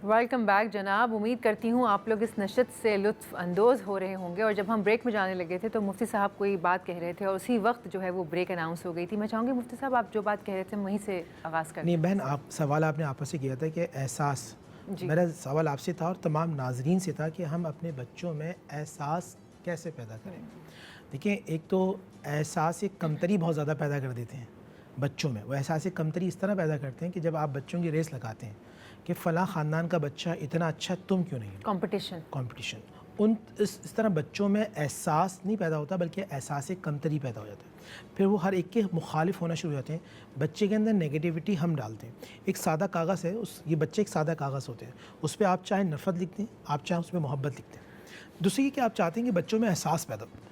Welcome back جناب. امید کرتی ہوں آپ لوگ اس نشست سے لطف اندوز ہو رہے ہوں گے. اور جب ہم بریک میں جانے لگے تھے تو مفتی صاحب کوئی بات کہہ رہے تھے اور اسی وقت جو ہے وہ بریک اناؤنس ہو گئی تھی. میں چاہوں گی مفتی صاحب آپ جو بات کہہ رہے تھے وہیں سے آغاز کریں. نہیں بہن، آپ سوال آپ نے آپس سے کیا تھا کہ احساس، میرا سوال آپ سے تھا اور تمام ناظرین سے تھا کہ ہم اپنے بچوں میں احساس کیسے پیدا کریں. دیکھیں، ایک تو احساس کمتری بہت زیادہ پیدا کر دیتے ہیں بچوں میں. وہ احساس کمتری اس طرح پیدا کرتے ہیں کہ جب آپ بچوں کی ریس لگاتے ہیں کہ فلاں خاندان کا بچہ اتنا اچھا تم کیوں نہیں. کمپٹیشن اس طرح بچوں میں احساس نہیں پیدا ہوتا بلکہ احساس کمتری پیدا ہو جاتا ہے. پھر وہ ہر ایک کے مخالف ہونا شروع ہو جاتے ہیں. بچے کے اندر نگیٹیوٹی ہم ڈالتے ہیں. ایک سادہ کاغذ ہے، یہ بچے ایک سادہ کاغذ ہوتے ہیں، اس پہ آپ چاہے نفرت لکھتے ہیں، آپ چاہیں اس پہ محبت لکھتے ہیں. دوسری کہ آپ چاہتے ہیں کہ بچوں میں احساس پیدا ہو،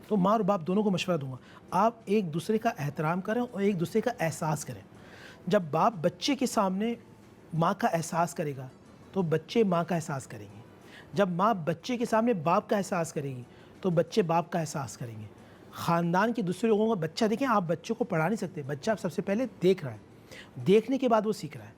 تو ماں اور باپ دونوں کو مشورہ دوں گا، آپ ایک دوسرے کا احترام کریں اور ایک دوسرے کا احساس کریں. جب باپ بچے کے سامنے ماں کا احساس کرے گا تو بچے ماں کا احساس کریں گے. جب ماں بچے کے سامنے باپ کا احساس کرے گی تو بچے باپ کا احساس کریں گے. خاندان کے دوسرے لوگوں کا بچہ دیکھیں، آپ بچوں کو پڑھا نہیں سکتے، بچہ سب سے پہلے دیکھ رہا ہے، دیکھنے کے بعد وہ سیکھ رہا ہے.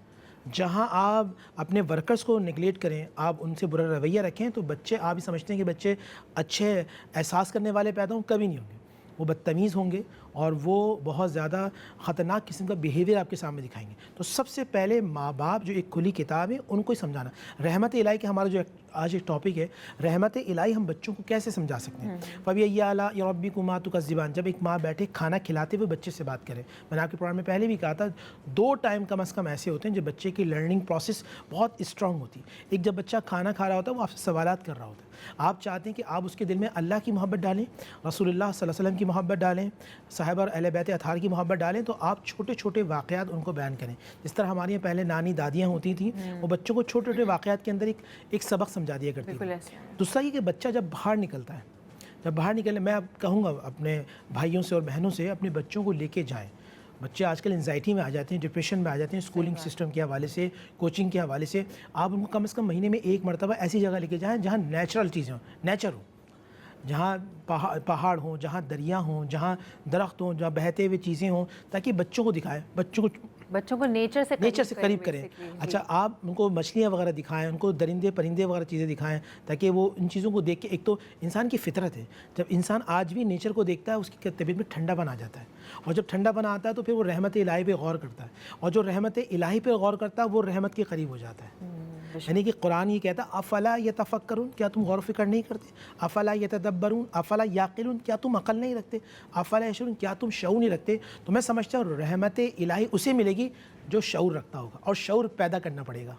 جہاں آپ اپنے ورکرز کو نگلیکٹ کریں، آپ ان سے برا رویہ رکھیں، تو بچے آپ ہی سمجھتے ہیں کہ بچے اچھے احساس کرنے والے پیدا ہوں، کبھی نہیں ہوں گے. وہ بدتمیز ہوں گے اور وہ بہت زیادہ خطرناک قسم کا بیہیویئر آپ کے سامنے دکھائیں گے. تو سب سے پہلے ماں باپ جو ایک کھلی کتاب ہے ان کو ہی سمجھانا. رحمت الہی کا ہمارا جو آج ایک ٹاپک ہے، رحمت الہی ہم بچوں کو کیسے سمجھا سکتے ہیں. فَبِأَيِّ آلَاءِ رَبِّكُمَا تُكَذِّبَانِ. جب ایک ماں بیٹھے کھانا کھلاتے ہوئے بچے سے بات کرے. میں نے آپ کے پروگرام میں پہلے بھی کہا تھا 2 ٹائم کم از کم ایسے ہوتے ہیں جب بچے کی لرننگ پروسیس بہت اسٹرانگ ہوتی ہے. ایک جب بچہ کھانا کھا رہا ہوتا ہے، وہ آپ سے سوالات کر رہا ہوتا ہے، آپ چاہتے ہیں کہ آپ اس کے دل میں اللہ کی محبت ڈالیں، رسول اللہ صلی اللہ علیہ وسلم کی محبت ڈالیں، صحابہ اور اہل بیت اطہار کی محبت ڈالیں. تو آپ چھوٹے چھوٹے واقعات ان کو بیان کریں. جس طرح ہمارے یہاں پہلے نانی دادیاں ہوتی تھیں، وہ بچوں کو چھوٹے چھوٹے واقعات کے اندر ایک سبق سمجھا دیا کرتی تھیں. دوسرا یہ کہ بچہ جب باہر نکلتا ہے، جب باہر نکلنے، میں اب کہوں گا اپنے بھائیوں سے اور بہنوں سے اپنے بچوں کو لے کے جائیں. بچے آج کل انزائٹی میں آ جاتے ہیں، ڈپریشن میں آ جاتے ہیں، اسکولنگ سسٹم کے حوالے سے، کوچنگ کے حوالے سے. آپ ان کو کم از کم مہینے میں 1 مرتبہ ایسی جگہ لے کے جائیں جہاں نیچرل چیزیں ہوں، نیچر ہو، جہاں پہاڑ ہوں، جہاں دریا ہوں، جہاں درخت ہوں، جہاں بہتے ہوئے چیزیں ہوں، تاکہ بچوں کو دکھائیں، بچوں کو نیچر سے قریب کریں. اچھا، آپ ان کو مچھلیاں وغیرہ دکھائیں، ان کو درندے پرندے وغیرہ چیزیں دکھائیں، تاکہ وہ ان چیزوں کو دیکھ کے، ایک تو انسان کی فطرت ہے، جب انسان آج بھی نیچر کو دیکھتا ہے اس کی طبیعت میں ٹھنڈا پن آ جاتا ہے. اور جب ٹھنڈا پن آتا ہے تو پھر وہ رحمت الہی پہ غور کرتا ہے، اور جو رحمت الہی پہ غور کرتا ہے وہ رحمت کے قریب ہو جاتا ہے. یعنی کہ قرآن یہ کہتا ہے افلا یتفکرون، کیا تم غور و فکر نہیں کرتے؟ افلا یتدبرون، افلا یعقلون، کیا تم عقل نہیں رکھتے؟ افلا یشعرون، کیا تم شعور نہیں رکھتے؟ تو میں سمجھتا ہوں رحمت الہی اسے ملے گی جو شعور رکھتا ہوگا، اور شعور پیدا کرنا پڑے گا.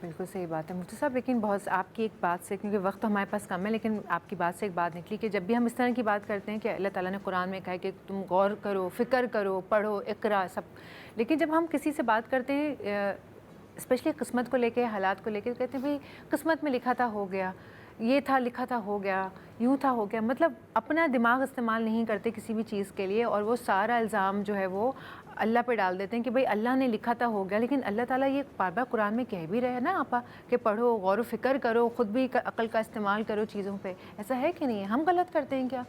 بالکل صحیح بات ہے مفتی صاحب. لیکن بہت آپ کی ایک بات سے، کیونکہ وقت ہمارے پاس کم ہے، لیکن آپ کی بات سے ایک بات نکلی کہ جب بھی ہم اس طرح کی بات کرتے ہیں کہ اللہ تعالیٰ نے قرآن میں کہا ہے کہ تم غور کرو، فکر کرو، پڑھو، اقرا سب، لیکن جب ہم کسی سے بات کرتے ہیں اسپیشلی قسمت کو لے کے، حالات کو لے کے، کہتے ہیں بھئی قسمت میں لکھا تھا ہو گیا، یہ تھا لکھا تھا ہو گیا، یوں تھا ہو گیا. مطلب اپنا دماغ استعمال نہیں کرتے کسی بھی چیز کے لیے، اور وہ سارا الزام جو ہے وہ اللہ پہ ڈال دیتے ہیں کہ بھئی اللہ نے لکھا تھا ہو گیا. لیکن اللہ تعالیٰ یہ بار بار قرآن میں کہہ بھی رہے ہیں نا آپا کہ پڑھو، غور و فکر کرو، خود بھی عقل کا استعمال کرو چیزوں پہ. ایسا ہے کہ نہیں ہے؟ ہم غلط کرتے ہیں کیا؟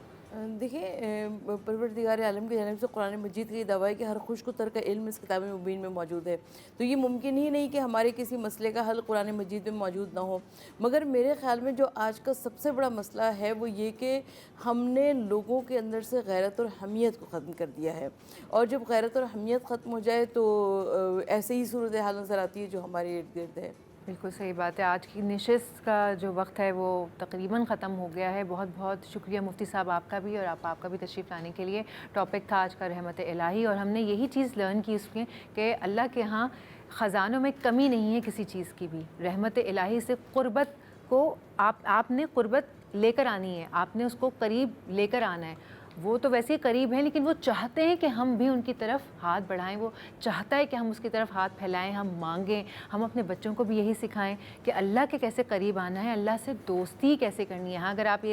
دیکھیں، پروردگار عالم کی جانب سے قرآن مجید کی دعویٰ ہے کہ ہر خشک و تر کا علم اس کتاب مبین میں موجود ہے. تو یہ ممکن ہی نہیں کہ ہمارے کسی مسئلے کا حل قرآن مجید میں موجود نہ ہو. مگر میرے خیال میں جو آج کا سب سے بڑا مسئلہ ہے وہ یہ کہ ہم نے لوگوں کے اندر سے غیرت اور حمیت کو ختم کر دیا ہے. اور جب غیرت اور حمیت ختم ہو جائے تو ایسے ہی صورتحال نظر آتی ہے جو ہمارے ارد گرد ہے. بالکل صحیح بات ہے. آج کی نشست کا جو وقت ہے وہ تقریباً ختم ہو گیا ہے. بہت بہت شکریہ مفتی صاحب آپ کا بھی، اور آپ کا بھی تشریف لانے کے لیے. ٹاپک تھا آج کا رحمت الہی، اور ہم نے یہی چیز لرن کی اس میں کہ اللہ کے ہاں خزانوں میں کمی نہیں ہے کسی چیز کی بھی. رحمت الہی سے قربت کو آپ نے قربت لے کر آنی ہے، آپ نے اس کو قریب لے کر آنا ہے. وہ تو ویسے ہی قریب ہیں، لیکن وہ چاہتے ہیں کہ ہم بھی ان کی طرف ہاتھ بڑھائیں. وہ چاہتا ہے کہ ہم اس کی طرف ہاتھ پھیلائیں، ہم مانگیں. ہم اپنے بچوں کو بھی یہی سکھائیں کہ اللہ کے کیسے قریب آنا ہے، اللہ سے دوستی کیسے کرنی ہے. ہاں، اگر آپ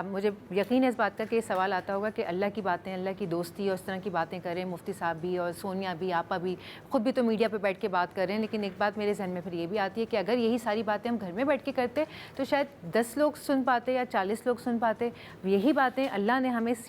مجھے یقین ہے اس بات کا کہ یہ سوال آتا ہوگا کہ اللہ کی باتیں، اللہ کی دوستی اور اس طرح کی باتیں کریں مفتی صاحب بھی اور سونیا بھی، آپا بھی، خود بھی تو میڈیا پہ بیٹھ کے بات کر رہے ہیں. لیکن ایک بات میرے ذہن میں پھر یہ بھی آتی ہے کہ اگر یہی ساری باتیں ہم گھر میں بیٹھ کے کرتے تو شاید 10 لوگ سن پاتے یا 40 لوگ سن پاتے. یہی باتیں اللہ نے ہمیں